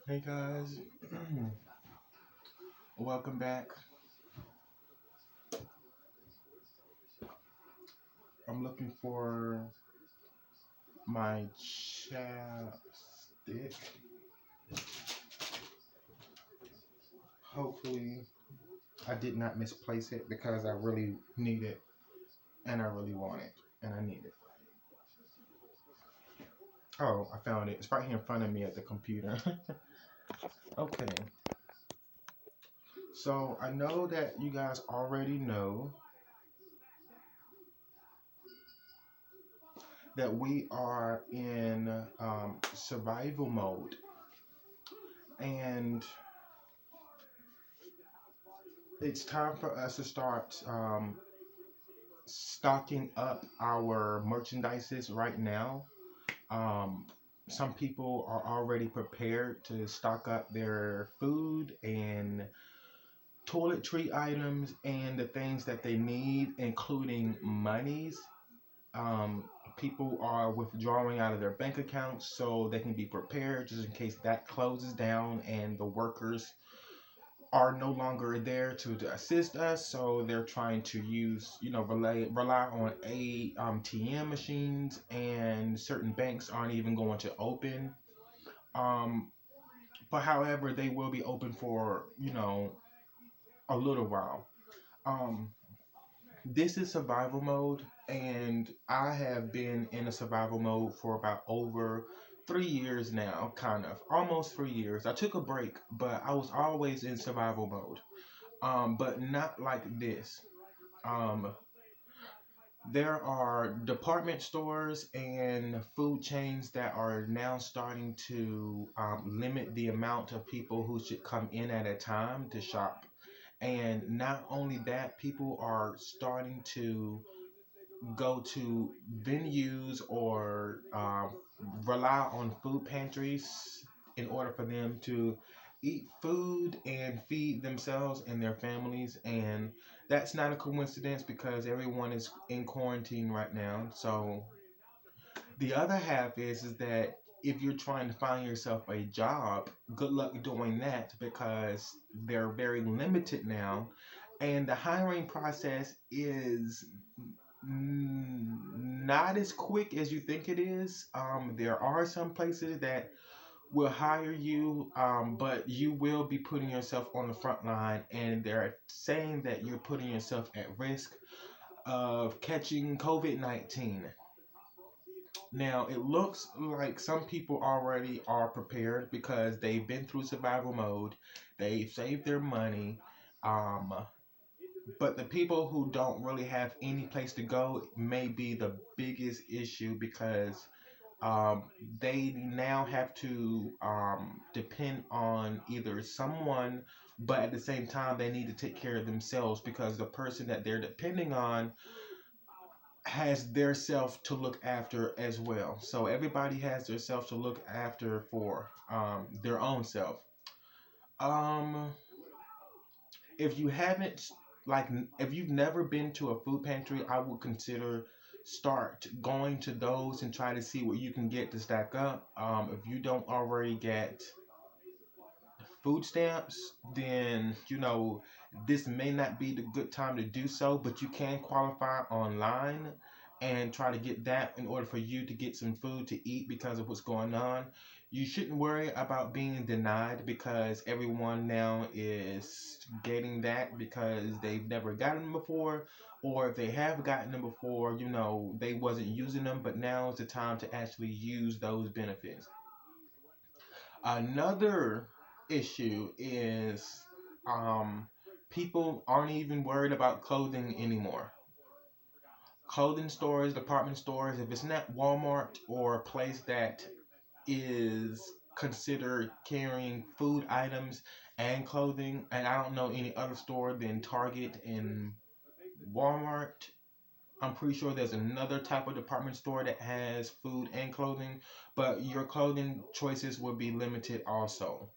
Hey guys, welcome back. I'm looking for my chapstick. Hopefully, I did not misplace it because I really need it and I really want it and I need it. Oh, I found it. It's right here in front of me at the computer. Okay, so I know that you guys already know that we are in survival mode and it's time for us to start stocking up our merchandises right now. Um, some people are already prepared to stock up their food and toiletry items and the things that they need, including monies. Um, People are withdrawing out of their bank accounts so they can be prepared just in case that closes down and the workers are no longer there to assist us, so they're trying to use, rely on ATM machines, and certain banks aren't even going to open. Um, but however, they will be open for a little while. Um, this is survival mode, and I have been in a survival mode for about over 3 years now, kind of almost 3 years. I took a break, but I was always in survival mode. But not like this. Um, there are department stores and food chains that are now starting to limit the amount of people who should come in at a time to shop. And not only that, people are starting to go to venues or rely on food pantries in order for them to eat food and feed themselves and their families. And that's not a coincidence because everyone is in quarantine right now. So the other half is that if you're trying to find yourself a job, good luck doing that because they're very limited now. And the hiring process is not as quick as you think it is. There are some places that will hire you, but you will be putting yourself on the front line, and they're saying that you're putting yourself at risk of catching COVID-19. Now, it looks like some people already are prepared because they've been through survival mode, they've saved their money. Um, but the people who don't really have any place to go may be the biggest issue because um, they now have to depend on either someone, but at the same time, they need to take care of themselves because the person that they're depending on has their self to look after as well. So everybody has their self to look after for their own self. Um, if you haven't, like, if you've never been to a food pantry, I would consider start going to those and try to see what you can get to stack up. If you don't already get food stamps, then this may not be the good time to do so, but you can qualify online and try to get that in order for you to get some food to eat because of what's going on. You shouldn't worry about being denied because everyone now is getting that because they've never gotten them before, or if they have gotten them before, they wasn't using them, but now is the time to actually use those benefits. Another issue is people aren't even worried about clothing anymore. Clothing stores, department stores, if it's not Walmart or a place that is considered carrying food items and clothing, and I don't know any other store than Target and Walmart. I'm pretty sure there's another type of department store that has food and clothing, but your clothing choices will be limited also.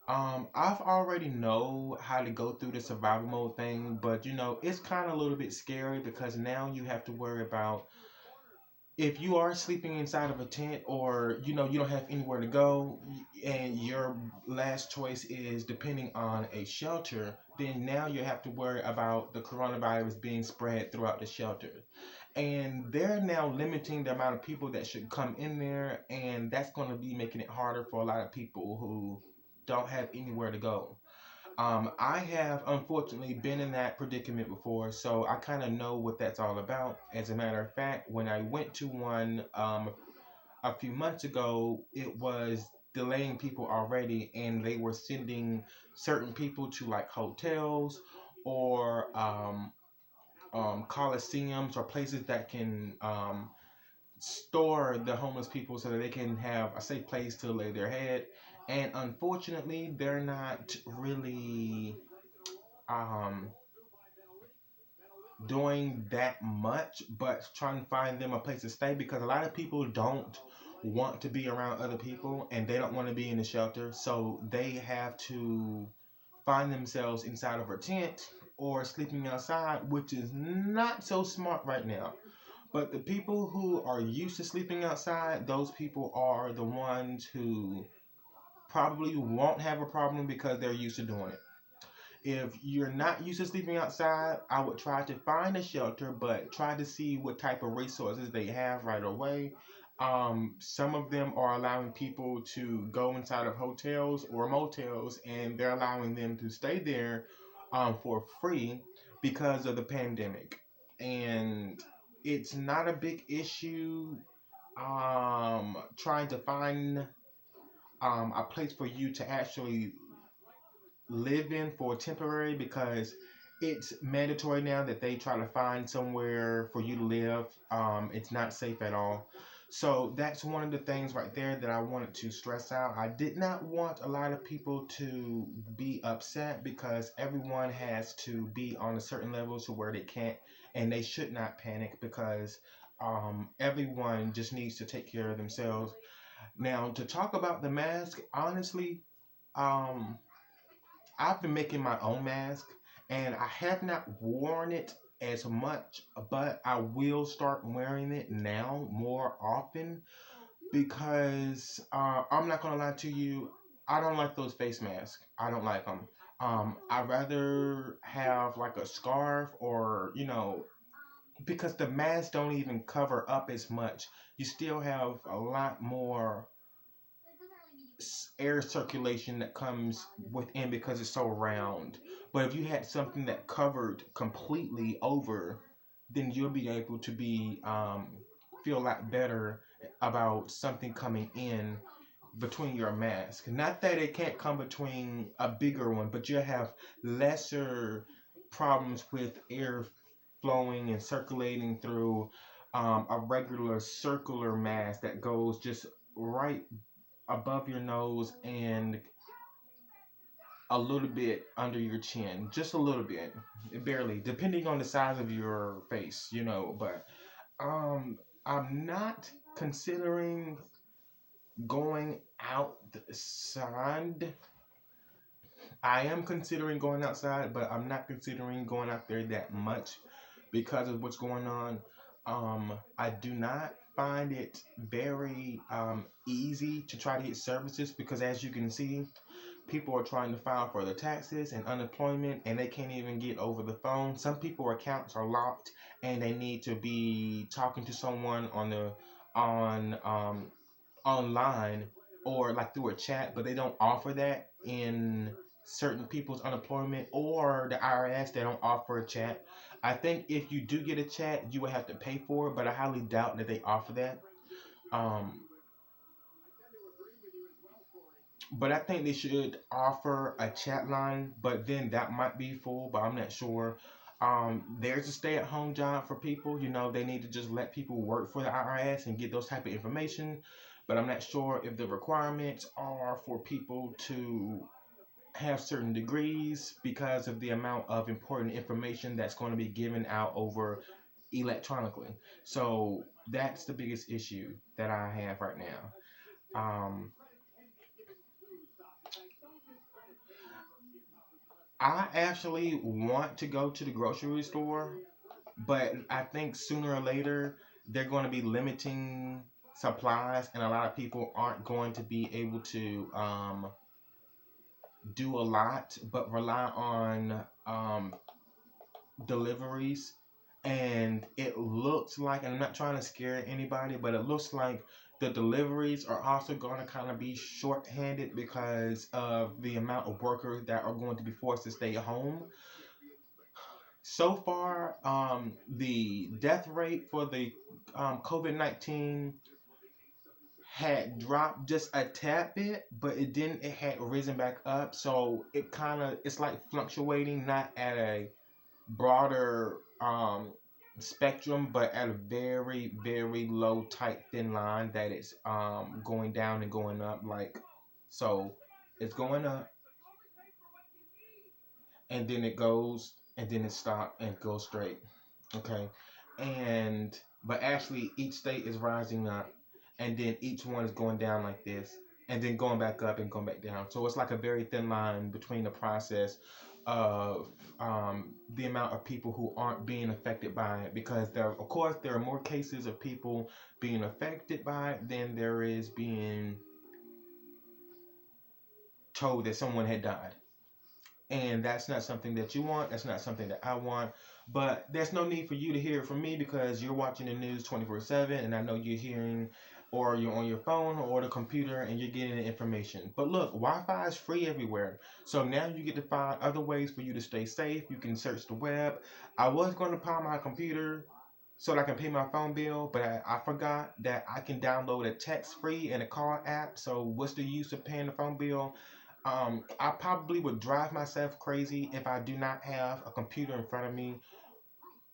I've already know how to go through the survival mode thing, but it's kind of a little bit scary because now you have to worry about if you are sleeping inside of a tent, or you don't have anywhere to go, and your last choice is depending on a shelter, then now you have to worry about the coronavirus being spread throughout the shelter. And they're now limiting the amount of people that should come in there, and that's going to be making it harder for a lot of people who don't have anywhere to go. I have unfortunately been in that predicament before, so I kind of know what that's all about. As a matter of fact, when I went to one a few months ago, it was delaying people already, and they were sending certain people to like hotels or coliseums or places that can store the homeless people so that they can have a safe place to lay their head. And unfortunately, they're not really um, doing that much, but trying to find them a place to stay, because a lot of people don't want to be around other people and they don't want to be in the shelter. So they have to find themselves inside of a tent or sleeping outside, which is not so smart right now. But the people who are used to sleeping outside, those people are the ones who probably won't have a problem because they're used to doing it. If you're not used to sleeping outside, I would try to find a shelter, but try to see what type of resources they have right away. Some of them are allowing people to go inside of hotels or motels, and they're allowing them to stay there for free because of the pandemic. And it's not a big issue trying to find a place for you to actually live in for temporary, because it's mandatory now that they try to find somewhere for you to live. It's not safe at all. So that's one of the things right there that I wanted to stress out. I did not want a lot of people to be upset, because everyone has to be on a certain level to where they can't, and they should not panic, because everyone just needs to take care of themselves. Now, to talk about the mask, honestly, um, I've been making my own mask, and I have not worn it as much, but I will start wearing it now more often, because I'm not gonna lie to you, I don't like those face masks. I don't like them. I'd rather have like a scarf, or because the masks don't even cover up as much. You still have a lot more air circulation that comes within because it's so round. But if you had something that covered completely over, then you'll be able to be feel a lot better about something coming in between your mask. Not that it can't come between a bigger one, but you'll have lesser problems with air flowing and circulating through a regular circular mask that goes just right above your nose and a little bit under your chin, just a little bit, barely, depending on the size of your face, But I'm not considering going outside. I am considering going outside, but I'm not considering going out there that much because of what's going on. I do not find it very easy to try to get services, because, as you can see, people are trying to file for their taxes and unemployment, and they can't even get over the phone. Some people accounts are locked, and they need to be talking to someone on online, or like through a chat, but they don't offer that in certain people's unemployment, or the IRS, they don't offer a chat. I think if you do get a chat, you would have to pay for it, but I highly doubt that they offer that. Um, but I think they should offer a chat line, but then that might be full, but I'm not sure. There's a stay-at-home job for people. They need to just let people work for the IRS and get those type of information. But I'm not sure if the requirements are for people to have certain degrees, because of the amount of important information that's going to be given out over electronically. So that's the biggest issue that I have right now. Um, I actually want to go to the grocery store, but I think sooner or later they're going to be limiting supplies, and a lot of people aren't going to be able to do a lot, but rely on deliveries. And it looks like, and I'm not trying to scare anybody, but it looks like the deliveries are also going to kind of be short-handed because of the amount of workers that are going to be forced to stay home. So far, the death rate for the COVID-19 had dropped just a tad bit, but it didn't. It had risen back up, so it's like fluctuating, not at a broader spectrum, but at a very, very low, tight, thin line that it's going down and going up. Like, so it's going up, and then it goes, and then it stops and goes straight. Okay, and but actually each state is rising up, and then each one is going down like this, and then going back up and going back down. So it's like a very thin line between the process of the amount of people who aren't being affected by it, because of course there are more cases of people being affected by it than there is being told that someone had died. And that's not something that you want. That's not something that I want. But there's no need for you to hear it from me because you're watching the news 24/7, and I know you're hearing, or you're on your phone or the computer and you're getting the information. But look, Wi-Fi is free everywhere. So now you get to find other ways for you to stay safe. You can search the web. I was going to power my computer so that I can pay my phone bill, but I forgot that I can download a text free and a call app. So what's the use of paying the phone bill? I probably would drive myself crazy if I do not have a computer in front of me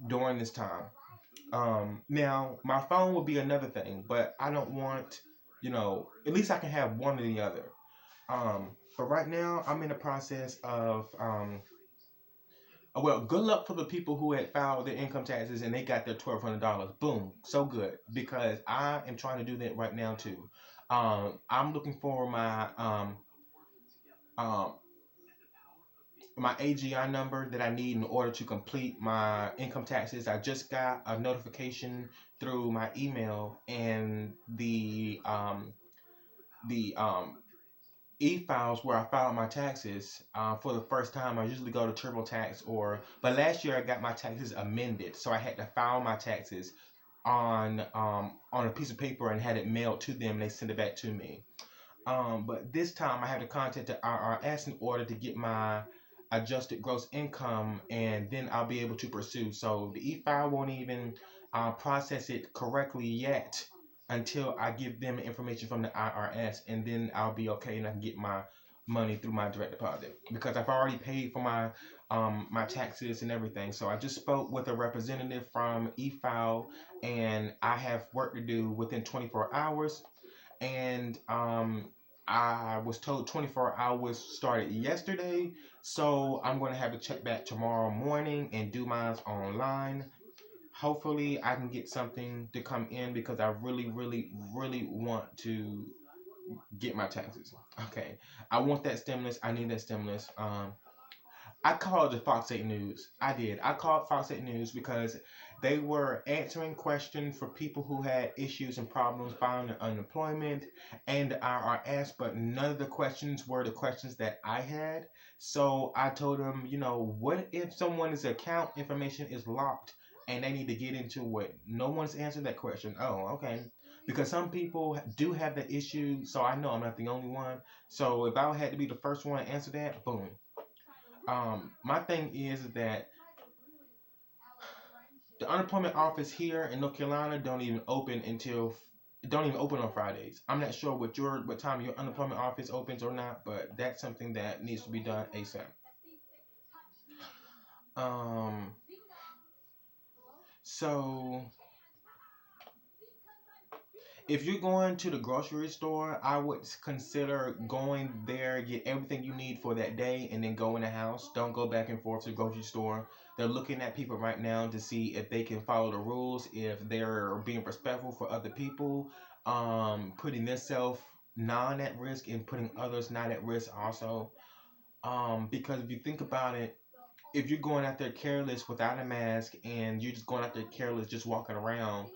during this time. Now my phone would be another thing, but I don't want, at least I can have one or the other. But right now I'm in the process of, well, good luck for the people who had filed their income taxes and they got their $1,200. Boom, so good, because I am trying to do that right now too. I'm looking for um, my AGI number that I need in order to complete my income taxes. I just got a notification through my email, and the e-files where I filed my taxes for the first time. I usually go to TurboTax, but last year I got my taxes amended, so I had to file my taxes on a piece of paper and had it mailed to them. They sent it back to me. But this time I had to contact the IRS in order to get my adjusted gross income, and then I'll be able to pursue. So the e-file won't even process it correctly yet until I give them information from the IRS, and then I'll be okay and I can get my money through my direct deposit because I've already paid for my taxes and everything. So I just spoke with a representative from e-file, and I have work to do within 24 hours. And I was told 24 hours started yesterday, so I'm going to have to check back tomorrow morning and do mine online. Hopefully, I can get something to come in because I really, really, really want to get my taxes. Okay, I want that stimulus. I need that stimulus. I called the Fox 8 News. I did. I called Fox 8 News because they were answering questions for people who had issues and problems filing unemployment and the IRS, but none of the questions were the questions that I had. So I told them, what if someone's account information is locked and they need to get into it? No one's answered that question. Oh, okay. Because some people do have the issue, so I know I'm not the only one. So if I had to be the first one to answer that, boom. My thing is that the unemployment office here in North Carolina don't even open on Fridays. I'm not sure what time your unemployment office opens or not, but that's something that needs to be done ASAP. Um, so if you're going to the grocery store, I would consider going there, get everything you need for that day, and then go in the house. Don't go back and forth to the grocery store. They're looking at people right now to see if they can follow the rules, if they're being respectful for other people, putting themselves non at risk and putting others not at risk also. Because if you think about it, if you're going out there careless without a mask and you're just going out there careless, just walking around,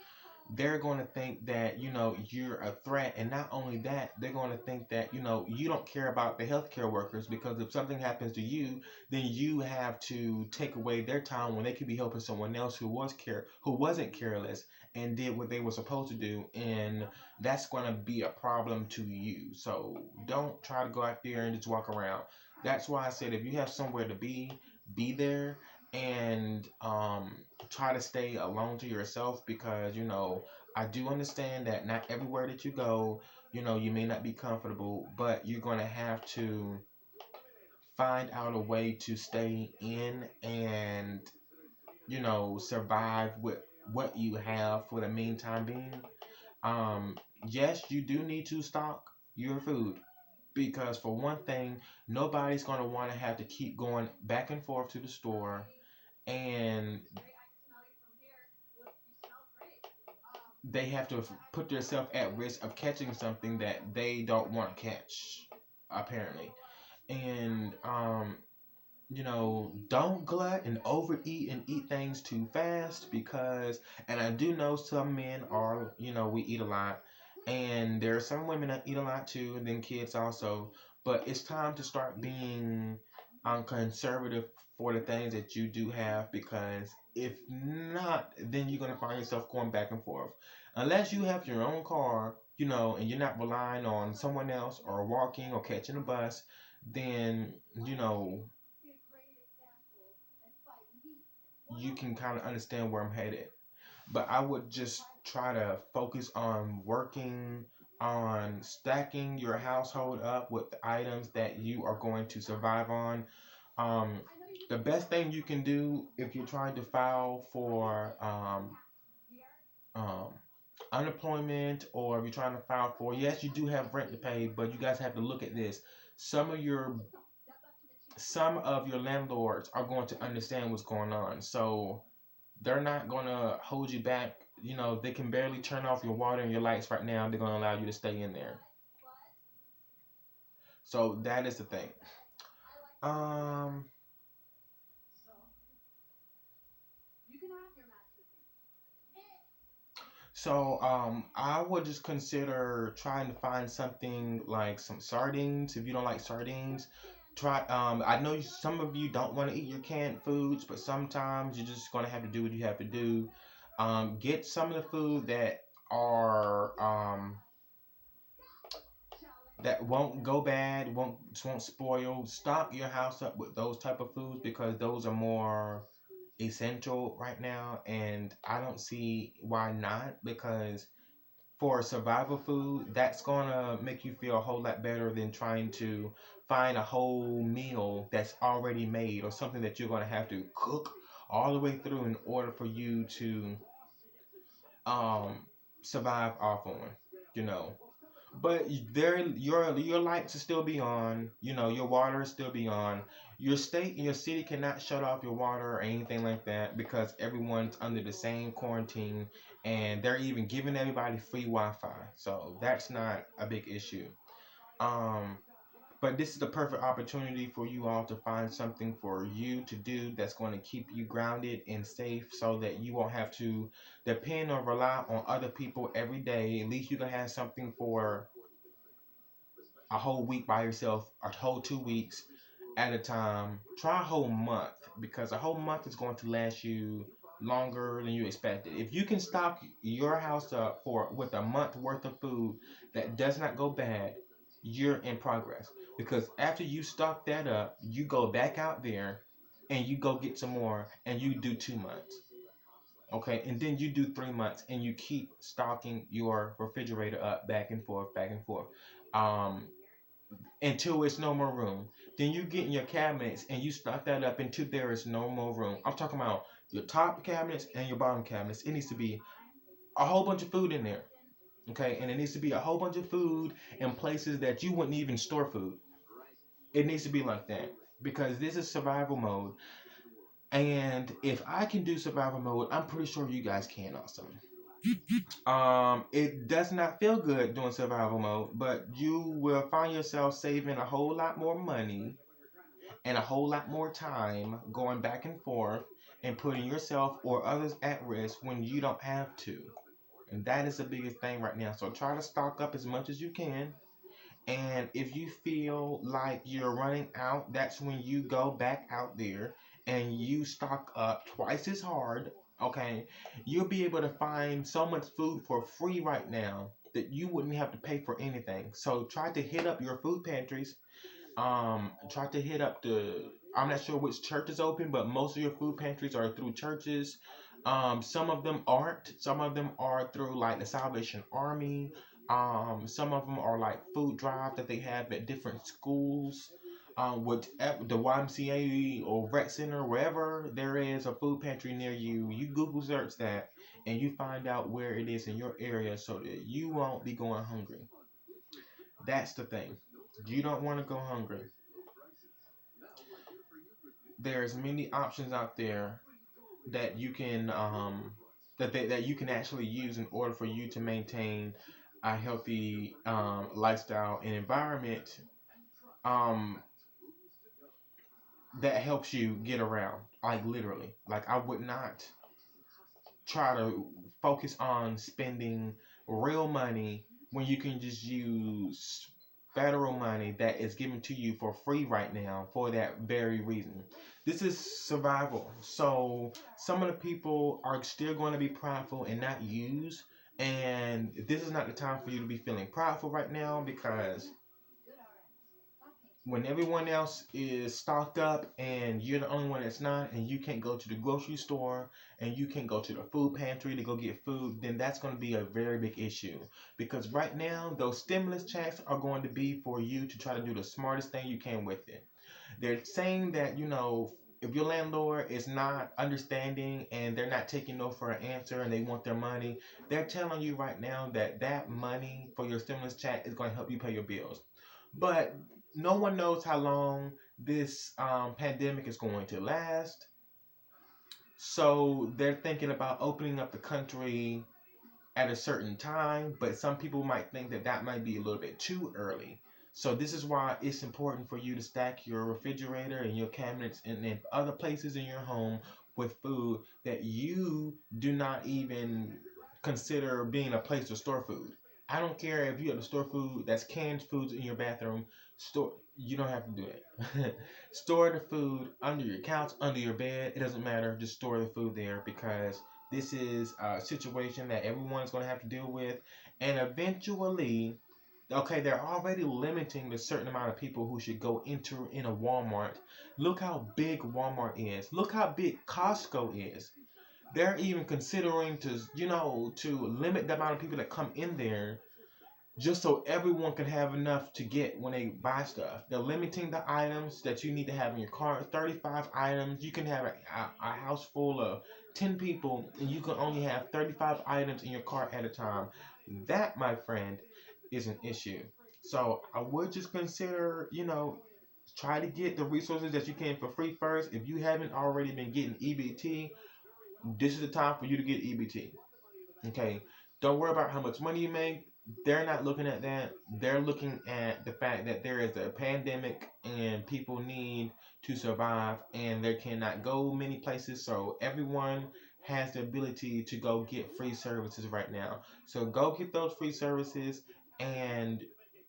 they're going to think that, you're a threat. And not only that, they're going to think that, you don't care about the healthcare workers, because if something happens to you, then you have to take away their time when they could be helping someone else who wasn't careless and did what they were supposed to do. And that's going to be a problem to you. So don't try to go out there and just walk around. That's why I said, if you have somewhere to be there. And try to stay alone to yourself, because I do understand that not everywhere that you go, you may not be comfortable, but you're going to have to find out a way to stay in and survive with what you have for the meantime being. um yes, you do need to stock your food, because for one thing, nobody's going to want to have to keep going back and forth to the store, and they have to put themselves at risk of catching something that they don't want to catch, apparently. And don't glut and overeat and eat things too fast, because, and I do know some men are, we eat a lot, and there are some women that eat a lot too, and then kids also. But it's time to start being conservative for the things that you do have, because if not, then you're going to find yourself going back and forth. Unless you have your own car, and you're not relying on someone else or walking or catching a bus, then, you can kind of understand where I'm headed. But I would just try to focus on working on stacking your household up with the items that you are going to survive on. Um, the best thing you can do if you're trying to file for um, unemployment, or if you're trying to file for, yes, you do have rent to pay, but you guys have to look at this. Some of your some of your landlords are going to understand what's going on. So they're not going to hold you back. They can barely turn off your water and your lights right now. They're going to allow you to stay in there. So that is the thing. Um, I would just consider trying to find something like some sardines. If you don't like sardines, try. I know some of you don't want to eat your canned foods, but sometimes you're just gonna have to do what you have to do. Get some of the food are that won't go bad, won't spoil. Stock your house up with those type of foods, because those are more essential right now, and I don't see why not, because for survival food, that's gonna make you feel a whole lot better than trying to find a whole meal that's already made, or something that you're gonna have to cook all the way through in order for you to um survive off on, you know. But your lights will still be on, your water will still be on. Your state and your city cannot shut off your water or anything like that, because everyone's under the same quarantine, and they're even giving everybody free Wi-Fi. So that's not a big issue. Um, but this is the perfect opportunity for you all to find something for you to do that's going to keep you grounded and safe, so that you won't have to depend or rely on other people every day. At least you can have something for a whole week by yourself, a whole 2 weeks at a time. Try a whole month, because a whole month is going to last you longer than you expected. If you can stock your house up for with a month worth of food that does not go bad, you're in progress. Because after you stock that up, you go back out there and you go get some more, and you do 2 months. Okay, and then you do 3 months, and you keep stocking your refrigerator up back and forth, back and forth. Um, until it's no more room. Then you get in your cabinets and you stock that up until there is no more room. I'm talking about your top cabinets and your bottom cabinets. It needs to be a whole bunch of food in there. Okay, and it needs to be a whole bunch of food in places that you wouldn't even store food. It needs to be like that, because this is survival mode. And if I can do survival mode, I'm pretty sure you guys can also. It does not feel good doing survival mode, but you will find yourself saving a whole lot more money and a whole lot more time going back and forth and putting yourself or others at risk when you don't have to. And that is the biggest thing right now. So try to stock up as much as you can. And if you feel like you're running out, that's when you go back out there and you stock up twice as hard. Okay, you'll be able to find so much food for free right now that you wouldn't have to pay for anything. So try to hit up your food pantries. Try to hit up the. I'm not sure which church is open, but most of your food pantries are through churches. Some of them aren't. Some of them are through like the Salvation Army. Some of them are like food drives that they have at different schools. With the YMCA or rec center, wherever there is a food pantry near you, you Google search that and you find out where it is in your area so that you won't be going hungry. That's the thing. You don't want to go hungry. There's many options out there that you can that you can actually use in order for you to maintain a healthy lifestyle and environment um, that helps you get around. Like literally, like I would not try to focus on spending real money when you can just use federal money that is given to you for free right now for that very reason. This is survival. So some of the people are still going to be prideful and not use. And this is not the time for you to be feeling prideful right now because when everyone else is stocked up and you're the only one that's not, and you can't go to the grocery store and you can't go to the food pantry to go get food, then that's going to be a very big issue. Because right now, those stimulus checks are going to be for you to try to do the smartest thing you can with it. They're saying that, if your landlord is not understanding and they're not taking no for an answer and they want their money, they're telling you right now that that money for your stimulus check is going to help you pay your bills. But no one knows how long this pandemic is going to last. So they're thinking about opening up the country at a certain time, but some people might think that that might be a little bit too early. So this is why it's important for you to stack your refrigerator and your cabinets and other places in your home with food that you do not even consider being a place to store food. I don't care if you have to store food that's canned foods in your bathroom. Store You don't have to do it. Store the food under your couch, under your bed. It doesn't matter. Just store the food there because this is a situation that everyone's going to have to deal with. And eventually, okay, they're already limiting the certain amount of people who should go enter in a Walmart. Look how big Walmart is. Look how big Costco is. They're even considering to limit the amount of people that come in there just so everyone can have enough to get when they buy stuff. They're limiting the items that you need to have in your car. 35 items. You can have a house full of 10 people and you can only have 35 items in your car at a time. That, my friend, is an issue. So I would just consider, try to get the resources that you can for free first. If you haven't already been getting EBT, this is the time for you to get EBT. Okay, don't worry about how much money you make. They're not looking at that. They're looking at the fact that there is a pandemic and people need to survive and they cannot go many places. So everyone has the ability to go get free services right now. So go get those free services and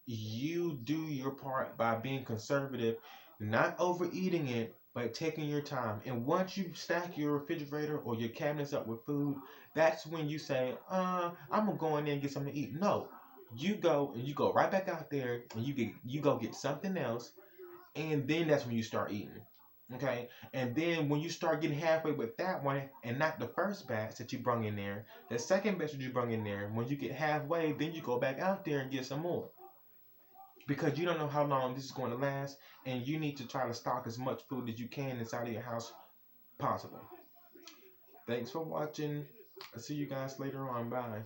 you do your part by being conservative, not overeating it, but taking your time. And once you stack your refrigerator or your cabinets up with food, that's when you say, I'm gonna go in there and get something to eat. No. You go right back out there and you go get something else and then that's when you start eating. Okay? And then when you start getting halfway with that one and not the first batch that you brung in there, the second batch that you brung in there, when you get halfway, then you go back out there and get some more. Because you don't know how long this is going to last and you need to try to stock as much food as you can inside of your house possible. Thanks for watching. I'll see you guys later on. Bye.